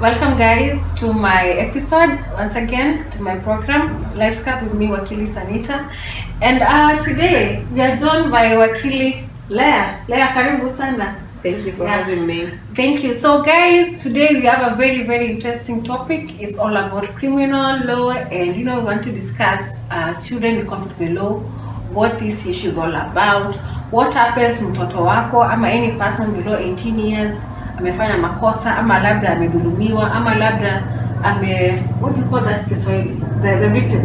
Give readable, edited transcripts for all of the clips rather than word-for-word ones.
Welcome, guys, to my episode once again to my program Lifescape with me, Wakili Sanita, and today we are joined by Wakili Leah. Leah, karibu sana. Thank you for having me. Thank you. So, guys, today we have a very interesting topic. It's all about criminal law, and we want to discuss children in conflict with the law, what this issue is all about, what happens mtoto wako ama any person below 18 years amefanya makosa ama labda amedhulumiwa ama labda what do you call that Kiswahili, the victim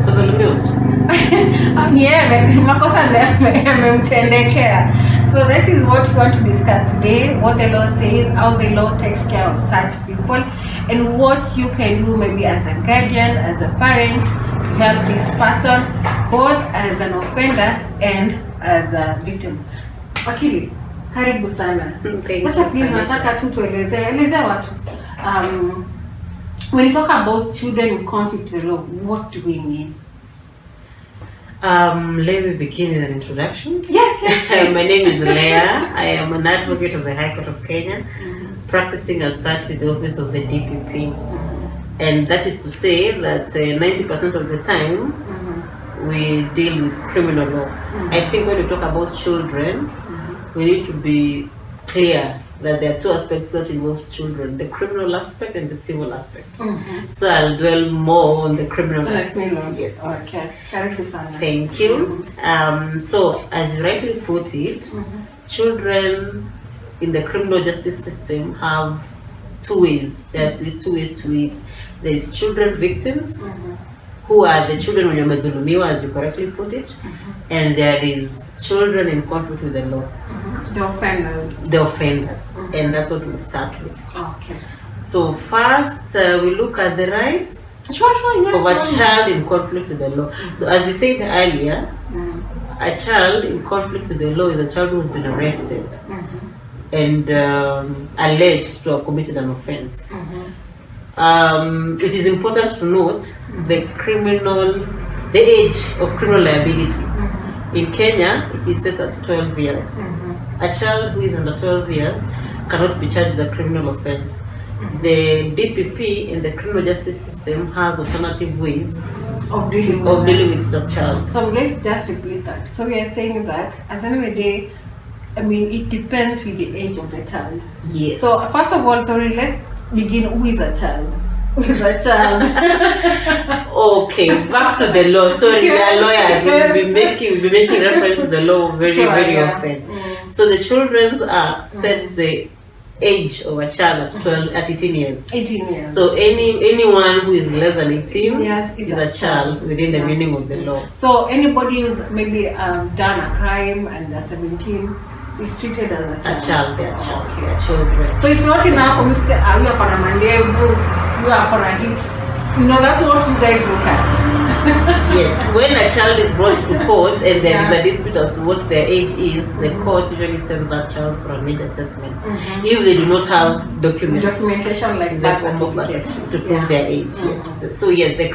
Kudhulumiwa makosa amemtendekea. So this is what we want to discuss today, what the law says, how the law takes care of such people, and what you can do maybe as a guardian, as a parent, to help this person, both as an offender and as a victim. Wakili, karibu sana. Sasa please nataka tu tueleze watu. When you talk about children in conflict with the law, what do we mean? Let me begin with an introduction. Yes. My name is Leah. I am an advocate of the High Court of Kenya, practicing as such with the office of the DPP. And that is to say that 90% of the time we deal with criminal law. I think when we talk about children, we need to be clear that there are two aspects that involves children, the criminal aspect and the civil aspect. So I'll dwell more on the criminal aspect. Yes. Okay. Thank you. So as you rightly put it, children in the criminal justice system have two ways. There are at least two ways to it. There is children victims, who are the children when you're medhulumiwa, as you correctly put it, and there is children in conflict with the law. The offenders. The offenders, and that's what we'll start with. Okay. So first, we look at the rights of a child in conflict with the law. So as we said earlier, a child in conflict with the law is a child who has been arrested and alleged to have committed an offense. It is important to note the age of criminal liability. In Kenya, it is set at 12 years. A child who is under 12 years cannot be charged with a criminal offense. The DPP in the criminal justice system has alternative ways of dealing with the child. So let's just repeat that. So we are saying that at the end of the day, it depends with the age of the child. Yes. So first of all, let's begin. Who is a child? Who is a child? Okay, back to the law. Sorry, we are lawyers. We'll be making reference to the law very often. So the Children's Act sets the age of a child at 18 years. 18 years. So anyone who is less than 18 is a child within the meaning of the law. So anybody who's maybe done a crime and they're 17 is treated as a child. They are children. So it's not enough for me to say, you are on a mandevu, you are on a hips. That's what you guys look at. Yes, when a child is brought to court and there is a dispute as to what their age is, the court usually sends that child for an age assessment. If they do not have documentation like that to prove their age. Yes. So yes, the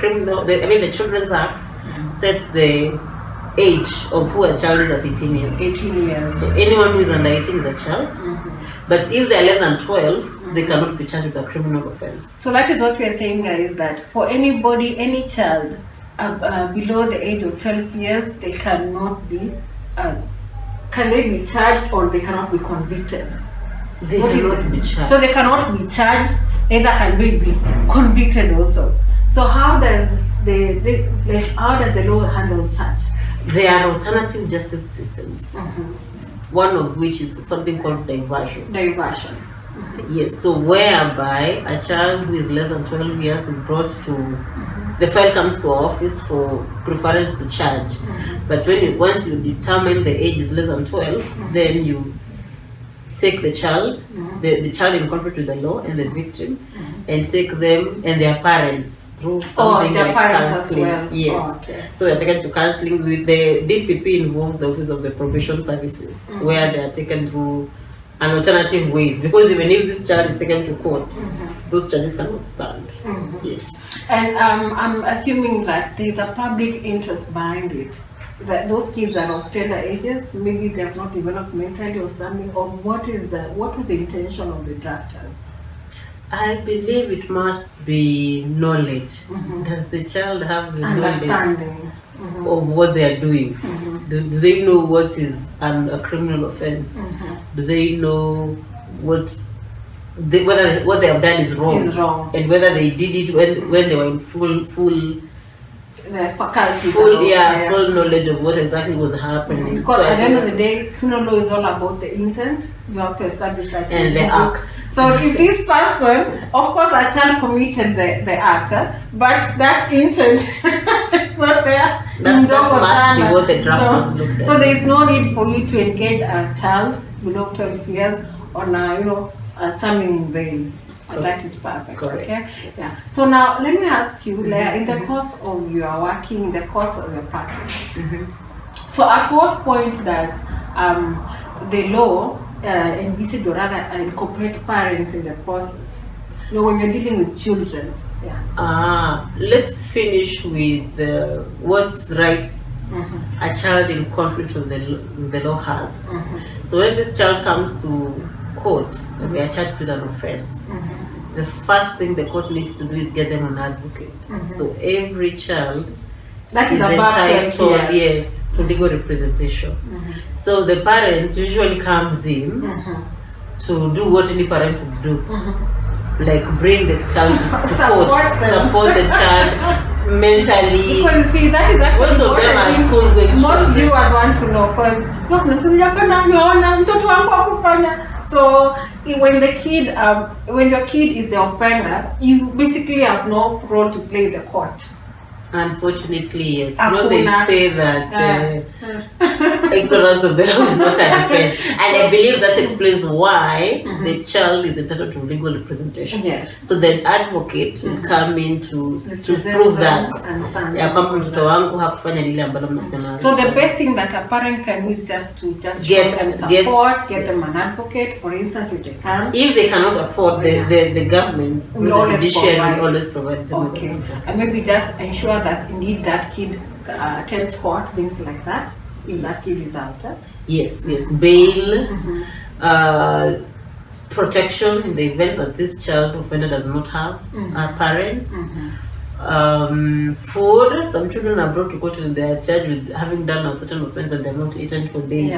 Children's Act sets the age of who a child is at 18 years. 18 years. So anyone who is under 18 is a child. But if they are less than 12, they cannot be charged with a criminal offense. So that is what we are saying, guys, that for anybody, any child below the age of 12 years, they cannot be, can they be charged or they cannot be convicted? They cannot be charged. So they cannot be charged, neither can they be convicted also. So how does the law handle such? There are alternative justice systems. One of which is something called diversion. Diversion. Yes, so whereby a child who is less than 12 years is brought to, the file comes to our office for preference to charge. But once you determine the age is less than 12, then you take the child, the child in conflict with the law and the victim, and take them and their parents through something like counseling. Yes. So they're taken to counseling with the DPP involved the Office of the Probation Services, where they are taken through an alternative ways, because even if this child is taken to court, those charges cannot stand. Yes. And I'm assuming that there's a public interest behind it. That those kids are of tender ages, maybe they have not developed mentally or something, or what was the intention of the drafters? I believe it must be knowledge. Does the child have the knowledge Understanding. of what they are doing? Do they know what is a criminal offense? Do they know whether what they have done is wrong, and whether they did it when they were in full faculty. Full knowledge of what exactly was happening. Because at the end of the day, criminal law is all about the intent. You have to establish that. And the act. So if this person, of course, a child committed the act, but that intent is not there. That must be what the drafters looked at. So there is no need for you to engage a child below 12 years on summing in vain. That is perfect. Correct. Okay. Yes. Yeah. So now let me ask you, Leah, in the course of your working, in the course of your practice. So at what point does the law envisage or rather incorporate parents in the process? You know, when you're dealing with children. Yeah. Let's finish with what rights a child in conflict with the law has. So when this child comes to court and we are charged with an offense, the first thing the court needs to do is get them an advocate. So every child that is entitled, yes, to legal representation. So the parent usually comes in to do what any parent would do, like bring the child to court, support the child mentally. Because see, that is actually most of them are school going. Most viewers want to know because so when your kid is the offender, you basically have no role to play in the court. Unfortunately, yes. You know, they say that ignorance of the law is not a defense. And I believe that explains why the child is entitled to legal representation. Yes. So the advocate will come in to prove that. So the best thing that a parent can do is just get them support, get them an advocate, for instance, if they can. If they cannot afford, the government, the judiciary will always provide them. Okay. And maybe just ensure that indeed that kid attends court, things like that, if that's the result. Yes. Bail, protection in the event that this child offender does not have parents. Food. Some children are brought to court and they are charged with having done a certain offense and they have not eaten for days.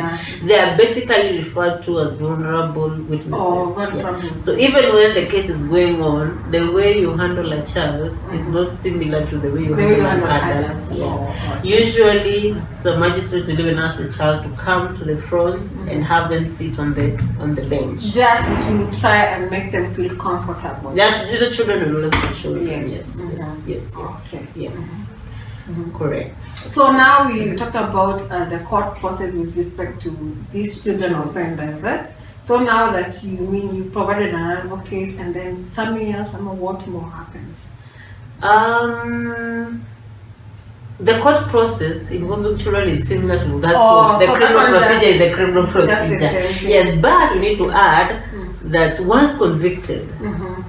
They are basically referred to as vulnerable witnesses. So even when the case is going on, the way you handle a child is not similar to the way you handle an adult. Usually, some magistrates will even ask the child to come to the front and have them sit on the bench, just to try and make them feel comfortable. Just the children will always be children. Yes. Okay. Yeah. Correct. So now we talk about the court process with respect to these children offenders. So now that you provided an advocate and then something else, what more happens? The court process involving children is similar to that. The criminal procedure is a criminal procedure. Yes, but we need to add that once convicted,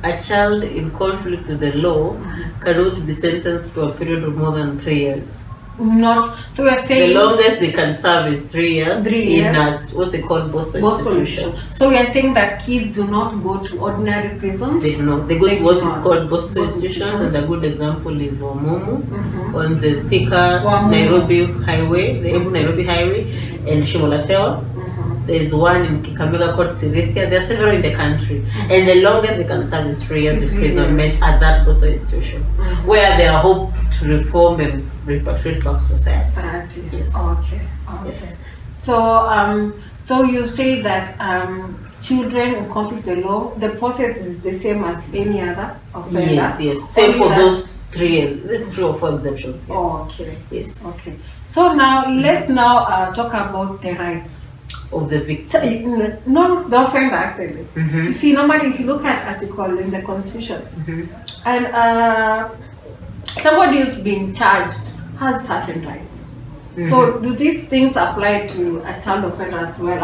a child in conflict with the law cannot be sentenced to a period of more than 3 years. So we are saying the longest they can serve is 3 years. In what they call Boston institution. So we are saying that kids do not go to ordinary prisons. They do not. They go to what is called Boston institutions, and a good example is Wamumu on the Thika Nairobi Highway, the Embu Nairobi Highway, and Shimolatewa. There is one in Kikamega called Sirisia. There are several in the country, and the longest they can serve is 3 years imprisonment at that Boston institution, where they are hoped to reform and repatriate back to society. Yes. Okay. Yes. So you say that children in conflict with the law, the process is the same as any other offender. Yes. Same for those 3 years. There's 3 or 4 exceptions. Yes. Okay. Yes. Okay. So now let's talk about the rights of the victim. No, the offender actually. You see, normally if you look at article in the Constitution, and somebody who's being charged has certain rights. So do these things apply to a child offender as well?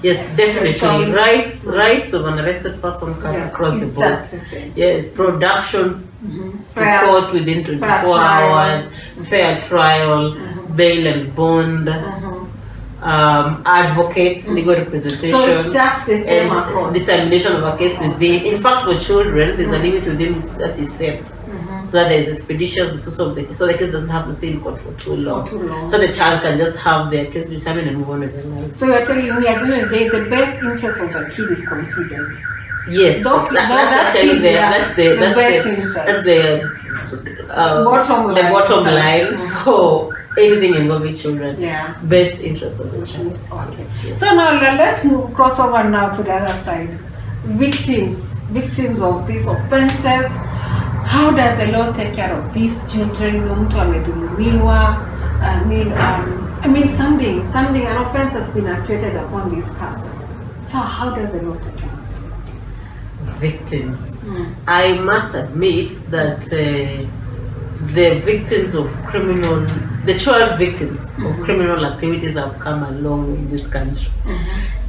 Yes, definitely. Rights of an arrested person cut across the board. Just the same. Yes, production to court within 24 hours, fair trial, bail and bond. advocate, legal representation. So it's just the same and across. determination of a case within. In fact, for children, there's a limit within which that is set. So that there is expeditious disposal of the case, so the case doesn't have to stay in court for too long. So the child can just have their case determined and move on with their lives. So you're telling me at the end of the day, the best interest of the kid is considered. Yes, that's actually that's the bottom line for anything involving children. Yeah. Best interest of the child. Okay. So now let's cross over now to the other side. Victims of these offenses. How does the law take care of these children? Mtu amedhulumiwa. I mean something, an offense has been actuated upon this person. So how does the law take care of them? Victims. I must admit that the victims of the child victims of criminal activities have come along in this country.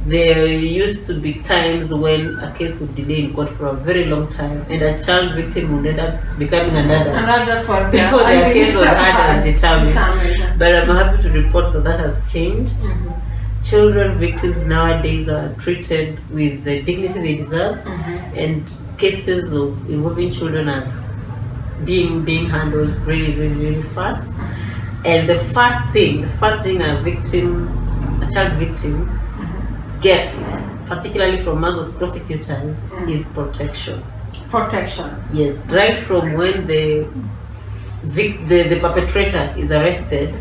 There used to be times when a case would delay in court for a very long time, and a child victim would end up becoming an adult before their case was heard and determined. But I'm happy to report that has changed. Children victims nowadays are treated with the dignity they deserve, and cases involving children are being handled really fast. And the first thing a child victim gets, particularly from us as prosecutors, is protection. Yes, right from when the perpetrator is arrested,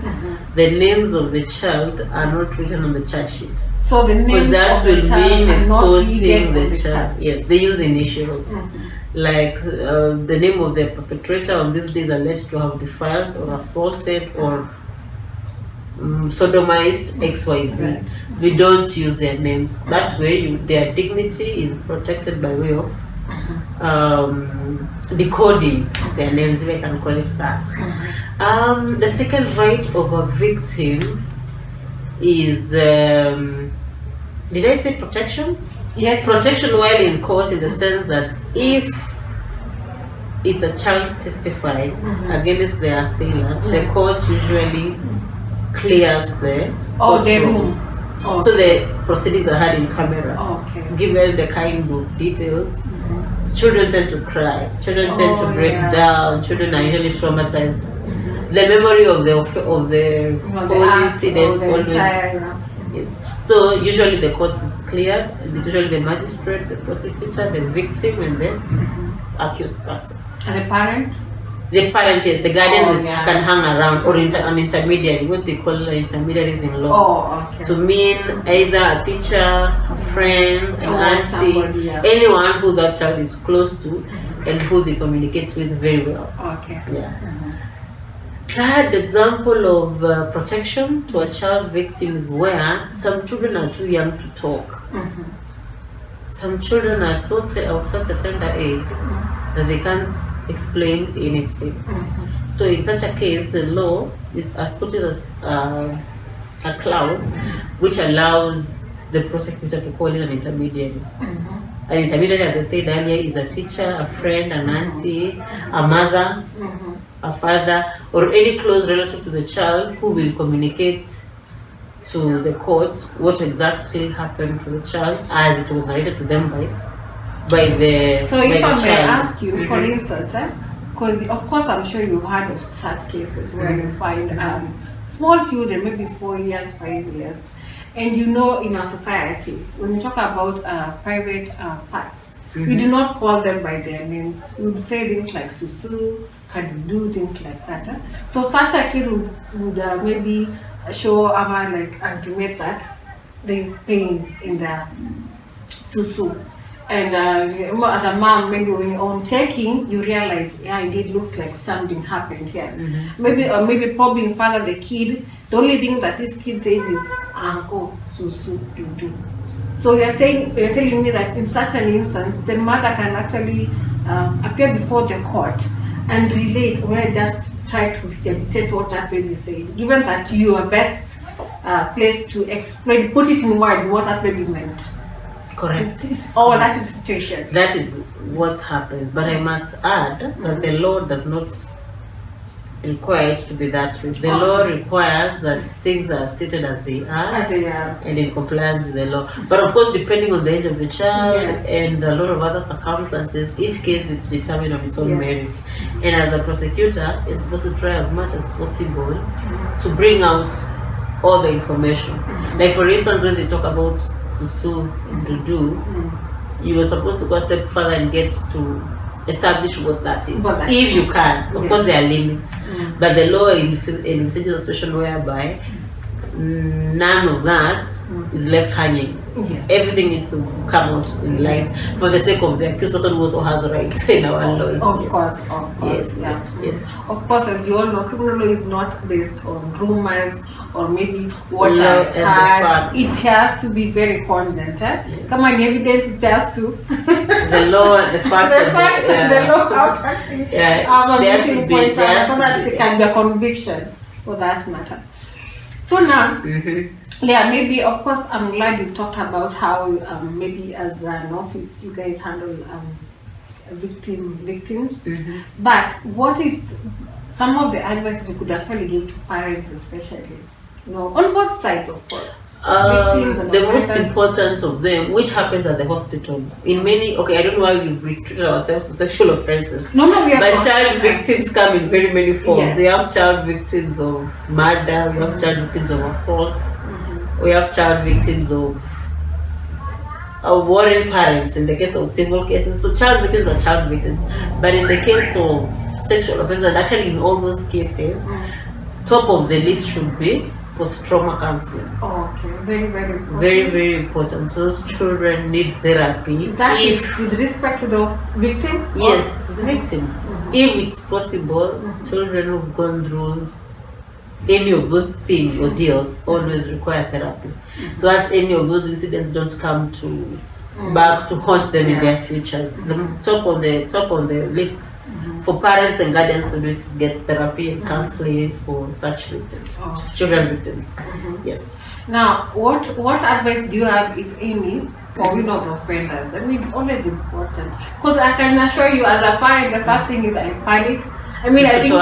the names of the child are not written on the charge sheet. So the names that of will the child mean are exposing not the child. Yes, they use initials. Like the name of the perpetrator on this day is alleged to have defiled or assaulted or sodomized XYZ. We don't use their names. That way their dignity is protected by way of decoding their names, if I can call it that. The second right of a victim is, did I say protection? Yes. Protection while in court, in the sense that if it's a child testifying against the assailant, the court usually clears the room. So the proceedings are heard in camera. Given the kind of details, children tend to cry, children tend to break down, children are usually traumatized. The memory of the whole incident always. Yes. So usually the court is cleared, and it's usually the magistrate, the prosecutor, the victim, and the accused person. And the parent? The parent is the guardian can hang around, or an intermediary, what they call intermediaries in law. To mean either a teacher, a friend, an auntie, anyone who that child is close to and who they communicate with very well. Third example of protection to a child victim is where some children are too young to talk. Some children are of such a tender age that they can't explain anything. So in such a case, the law has put it as a clause which allows the prosecutor to call in an intermediary. An intermediary, as I said earlier, is a teacher, a friend, an auntie, a mother, a father, or any close relative to the child who will communicate to the court what exactly happened to the child as it was narrated to them by the So if I may child. ask you, for instance, because of course I'm sure you've heard of such cases where you find small children, maybe 4 years, 5 years, and in our society, when we talk about private parts, we do not call them by their names. We would say things like susu, can do things like that. So such a kid would maybe show intimate that there is pain in the susu. And as a mom, maybe when you're on checking, you realize, indeed looks like something happened here. Maybe probing further the kid, the only thing that this kid says is, uncle, susu, do. So you're telling me that in such an instance, the mother can actually appear before the court and relate, or just try to dictate what that baby said, given that you are best placed to explain, put it in words what that baby meant. Correct. That is the situation. That is what happens. But I must add that the law does not require it to be that way. The law requires that things are stated as they are and in compliance with the law. But of course, depending on the age of the child and a lot of other circumstances, each case is determined on its own merit. And as a prosecutor, it's supposed to try as much as possible to bring out all the information. Like for instance, when they talk about to sue and to do, you were supposed to go a step further and get to establish what that is, if you can. Of course, there are limits, but the law envisages a situation whereby none of that is left hanging. Everything needs to come out in light for the sake of the accused person who also has rights in our laws. Of course. Yes. Of course, as you all know, criminal law is not based on rumors or maybe what I heard. It has to be very condensed. Come on, evidence, it has to. The law, the facts, and the law have actually meeting points so that it can be a conviction for that matter. So now, maybe of course I'm glad you've talked about how maybe as an office you guys handle victims. But what is some of the advice you could actually give to parents, especially, on both sides, of course? The most important of them, which happens at the hospital, in many, I don't know why we've restricted ourselves to sexual offenses. No, we have. But child victims come in very many forms. We have child victims of murder, we have child victims of assault, we have child victims of warring parents in the case of civil cases. So child victims are child victims. But in the case of sexual offenses, and actually in all those cases, top of the list should be post-trauma counseling. Very, very important. Very, very important. So those children need therapy. That is with respect to the victim? Yes, the victim. If it's possible, children who've gone through any of those things or deals always require therapy. So that any of those incidents don't come to back to haunt them in their futures. The top on the list for parents and guardians to do is to get therapy and counseling for such victims, children victims. Yes. Now, what advice do you have, if any, for the offenders? I mean, it's always important because I can assure you, as a parent, the first thing is I panic. I mean, I think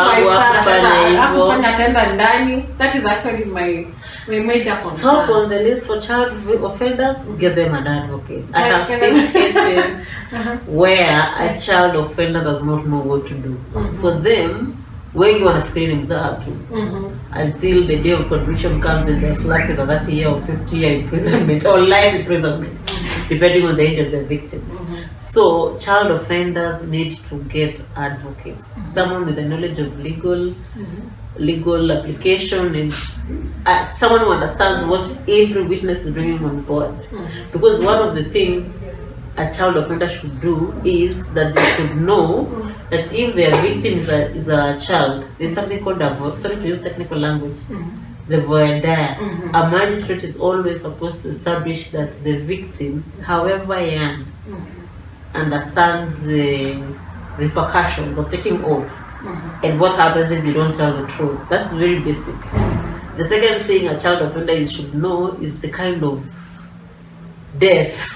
that is actually my major concern. Top on the list for child offenders, get them an advocate. I have seen cases where a child offender does not know what to do. For them, wengi wanafikiri ni mzaha tu until the day of conviction comes and they're slapped with a 30-year or 50-year imprisonment or life imprisonment, depending on the age of the victim. So child offenders need to get advocates, someone with a knowledge of legal application, and someone who understands what every witness is bringing on board. Because one of the things a child offender should do is that they should know that if their victim is a child, there's something called sorry to use technical language, the voir dire. A magistrate is always supposed to establish that the victim, however young, understands the repercussions of taking oath and what happens if they don't tell the truth. That's very basic. The second thing a child offender should know is the kind of death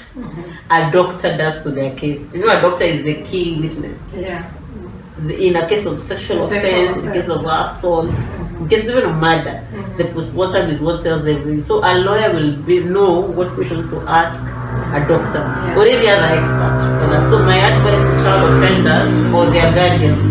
a doctor does to their case. A doctor is the key witness. In a case of sexual offense, in case of assault, in case even of murder, the postmortem is what tells everything. So a lawyer will know what questions to ask a doctor or any other expert for that. So my advice to child offenders or their guardians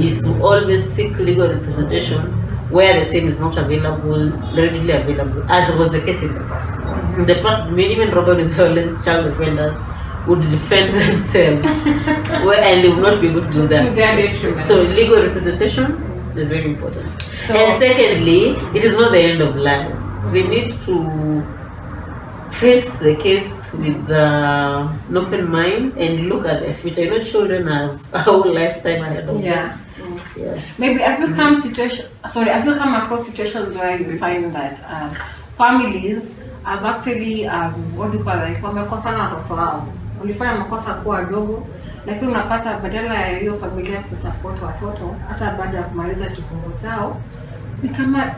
is to always seek legal representation where the same is not readily available, as was the case in the past. In the past, even robbery and violence child offenders would defend themselves and they would not be able to do that. So legal representation is very important. And secondly, it is not the end of life. They need to face the case with an open mind and look at their future. Children have a whole lifetime ahead of them. Maybe have you come across situations where you find that families have actually wamekosana watoto wao, walifanya makosa kuwa wadogo, lakini unapata badala ya hiyo familia kusupport watoto hata baada ya kumaliza kifungo chao, ni kama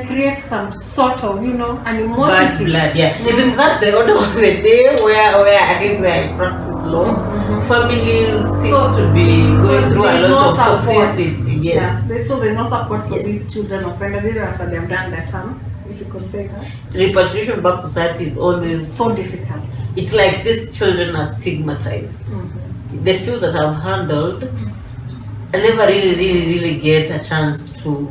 create some sort of animosity. Bad blood, Isn't that the order of the day where at least where I practice law, families seem to be going through a lot of toxicity. Yes. So there's no support for Yes. these children offenders even after they've done their term, if you could say that. Repatriation back to society is always So difficult. It's like these children are stigmatized. The few that I've handled, I never really get a chance to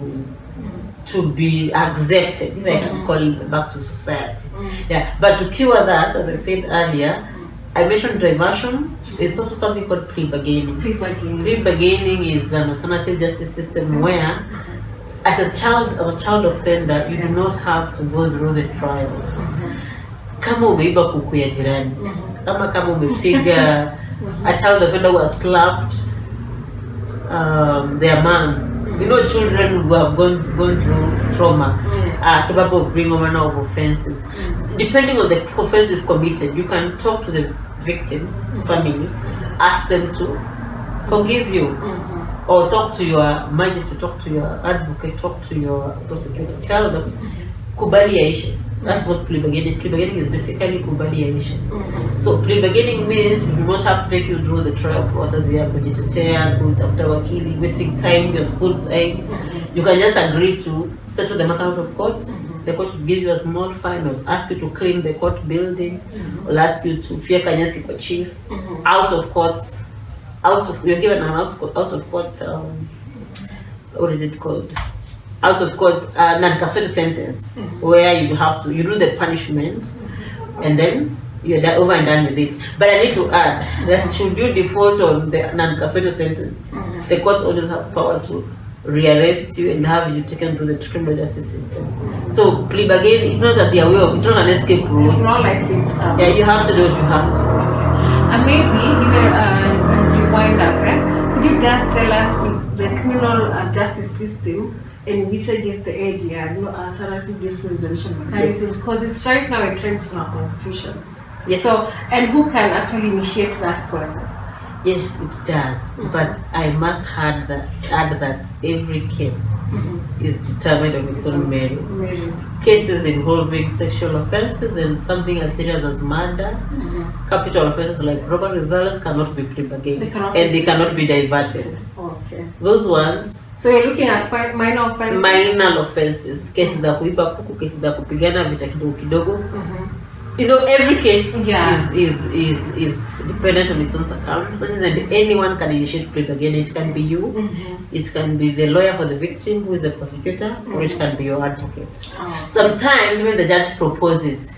be accepted, if I can call it, back to society. Yeah, but to cure that, as I said earlier, I mentioned diversion. It's also something called plea bargaining. Plea bargaining is an alternative justice system where, as a child offender, you do not have to go through the trial. Kama umeiba kuku ya jirani, kama umepiga, a child offender who has slapped their mom. You know, children who have gone through trauma are capable of bringing all manner of offenses. Depending on the offense you've committed, you can talk to the victim's family, ask them to forgive you, or talk to your magistrate, talk to your advocate, talk to your prosecutor, tell them, kubali yaishe. That's what plea bargaining. Plea bargaining is basically kubali yaishe. So plea bargaining means we do not have to take you through the trial process. We are kujitetea, kutafuta wakili, wasting time, your school time. You can just agree to settle the matter out of court. The court will give you a small fine, or ask you to clean the court building, or ask you to fieka nyasi kwa chief. Out of court, you're given an out of court. What is it called? Out of court non-custodial sentence, where you do the punishment, and then you're over and done with it. But I need to add that should you default on the non-custodial sentence, the court always has power to rearrest you and have you taken through the criminal justice system. So plea bargaining, it's not that you're aware of, it's not an escape route. It's not like it. Yeah, you have to do what you have to. And maybe even as you wind up, could you just tell us if the criminal justice system envisages the idea of alternative dispute resolution mechanism, because it's right now entrenched in our constitution. Yes. So, and who can actually initiate that process? Yes, it does. But I must add that every case is determined on its own merits. Cases involving sexual offenses and something as serious as murder, capital offenses like robbery with violence cannot be plea bargained, and they cannot be diverted. Okay. Those ones. So you're looking at quite minor offenses. Minor offenses, cases za kuiba kuku, cases za kupigana vita kidogo kidogo. You know, every case is dependent on its own circumstances, and anyone can initiate plea bargaining. It can be you, it can be the lawyer for the victim who is the prosecutor, or it can be your advocate. Sometimes when the judge proposes,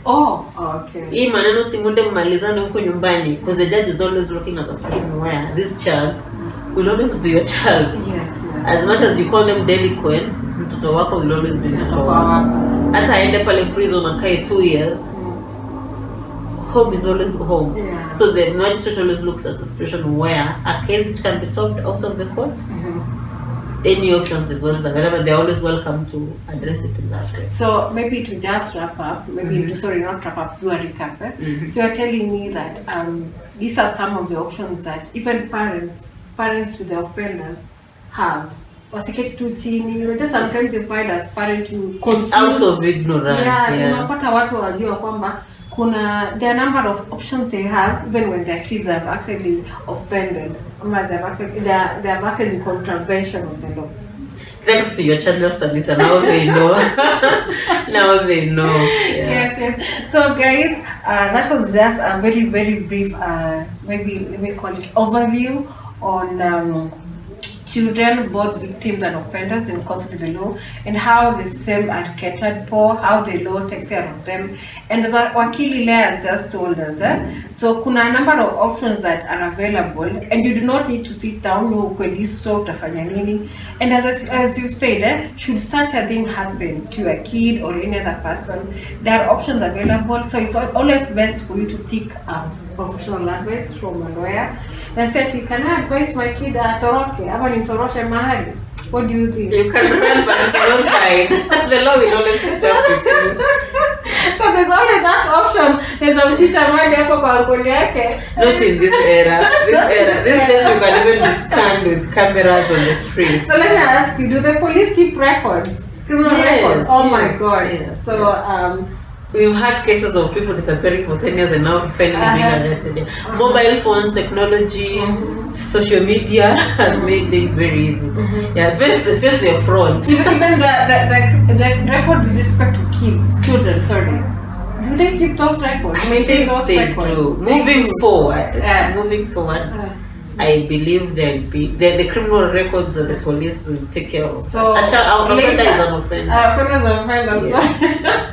hii maneno simunde mmalizane huko nyumbani, because the judge is always looking at a situation where this child will always be your child. Yes. As much as you call them delinquents, mtoto wako will always be mtoto wako. Hata aende pale prison akae 2 years, home is always home. So the magistrate always looks at the situation where a case which can be solved out of the court, any options is always available. They're always welcome to address it in that way. So maybe to just wrap up, sorry, not wrap up, do a recap. So you're telling me that these are some of the options that even parents to the offenders have. Wasiketi tu chini, just sometimes you find as parent you confused. Out of ignorance. Unapata watu wajua kwamba there are a number of options they have even when their kids have actually offended. They have actually contravention of the law. Thanks to your channel, Sanita, now they know. Now they know. Yes. So guys, that was just a very, very brief, maybe let me call it overview on children, both victims and offenders in conflict with the law, and how the system are catered for, how the law takes care of them. And the Wakili has just told us, so kuna a number of options that are available, and you do not need to sit down, and as you said, should such a thing happen to a kid or any other person, there are options available, so it's always best for you to seek professional advice from a lawyer. I said, can I advise my kid atoroke? Mahali? What do you think? You can run, but you cannot hide. The law will always catch up with you. But there's always that option. There's a feature mahali hapo kwa uncle yake. Not in this era. These days you can even be scanned with cameras on the street. So let me ask you, do the police keep records? Criminal records? Oh my God. Yes, so we've had cases of people disappearing for 10 years and now finally being arrested. Yeah. Mobile phones, technology, social media has made things very easy. Yeah, face your front. Even the records with respect to children, sorry. Do they keep those records? Maintain those records? Do. Moving forward, I believe the criminal records of the police will take care of. So offender is an offender. Offenders.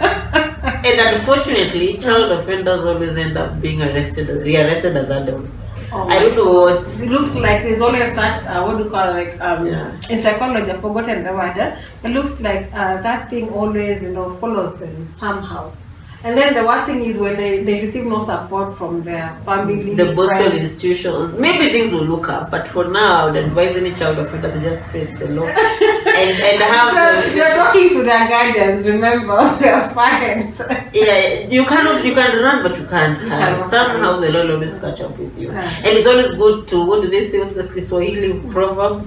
And unfortunately, child offenders always end up being rearrested as adults. I don't know what. It looks like there's always that, what do you call it, in psychology, I've forgotten the word. It looks like that thing always, follows them somehow. And then the worst thing is when they receive no support from their family. The postal institutions. Maybe things will look up, but for now, I would advise any child offender to just face the law and have. So you're talking to their guardians. Remember, they are fines. Yeah, you can run, but you can't hide. Somehow the law will always catch up with you, and it's always good to, what do they say? What's the Swahili proverb?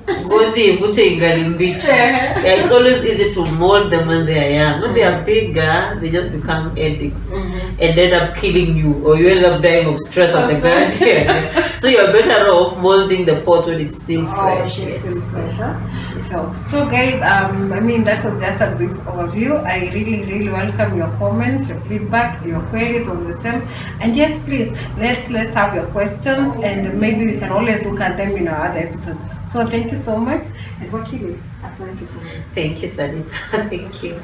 Gozi ivute ingali mbichi. Yeah, it's always easy to mold them when they are young. When they are bigger, they just become addicts and end up killing you, or you end up dying of stress at the guardian. So you're better off molding the pot when it's still fresh. So guys, I mean, that was just a brief overview. I really welcome your comments, your feedback, your queries on the same. And yes, please let's have your questions, and maybe we can always look at them in our other episodes. So thank you so much, and Wakili, asante so much. Thank you, Sanita. Thank you.